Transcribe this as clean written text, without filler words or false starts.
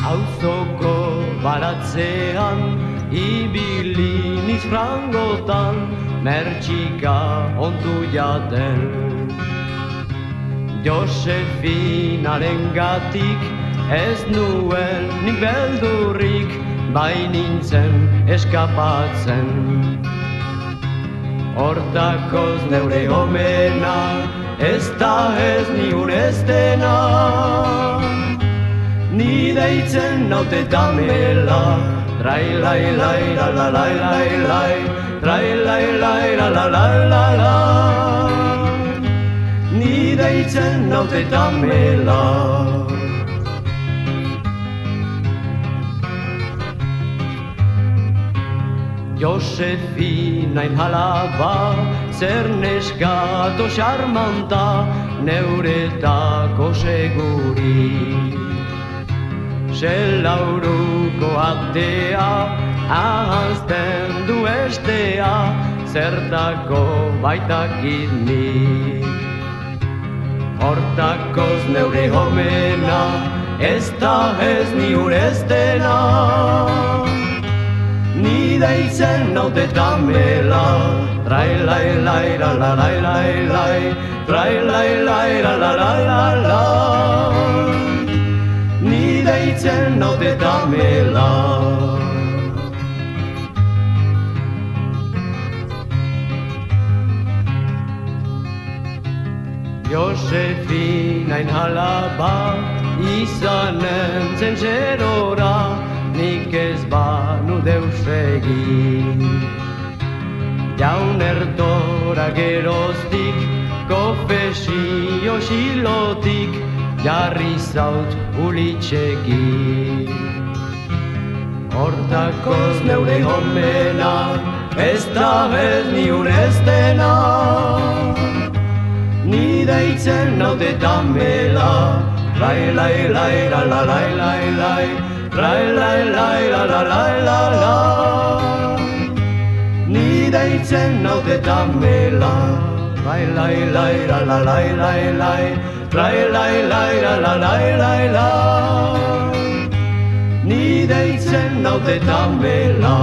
Auzoko baratzean, ibili niz frangotan, mertxika ontu jaten. Josefinaren gatik ez nuen nik beldurrik, bai nintzen eskapatzen. Hortakoz neure homena, ez da ez niun ez dena. Ni deitzen naute damela, trai-lai-lai, la-la-lai-lai-lai, trai-lai-lai, la-la-lai-lai-lai. Ni deitzen naute damela. Josefinain halaba, zer neskato xarmanta, neuretako seguri. Selauruko atea, ahazten du estea, zertako baitakit nik. Hortakoz neure homena, ez da ez niun ez dena. Ni deitzen naute damela, trai-lai-lai, la-la-lai-lai-lai, trai-lai-lai, la-la-lai-lai-lai. Ni deitzen naute damela. Josefinain halaba, izanen zen zerora, nik ez banu deus egin. Jaun erdora geroztik, konfesio xilotik, jarri zaut ulitxekin. Hortakoz neure homena, ez da ez niun ez dena. Ni deitzen naute damela, trai-lai-lai, la-la-lai-lai-lai, trai-lai-lai, la-la-lai-lai-lai. Ni deitzen naute damela, trai-lai-lai, la-la-lai-lai-lai, trai-lai-lai, la-la-lai-lai-lai. Ni deitzen naute damela.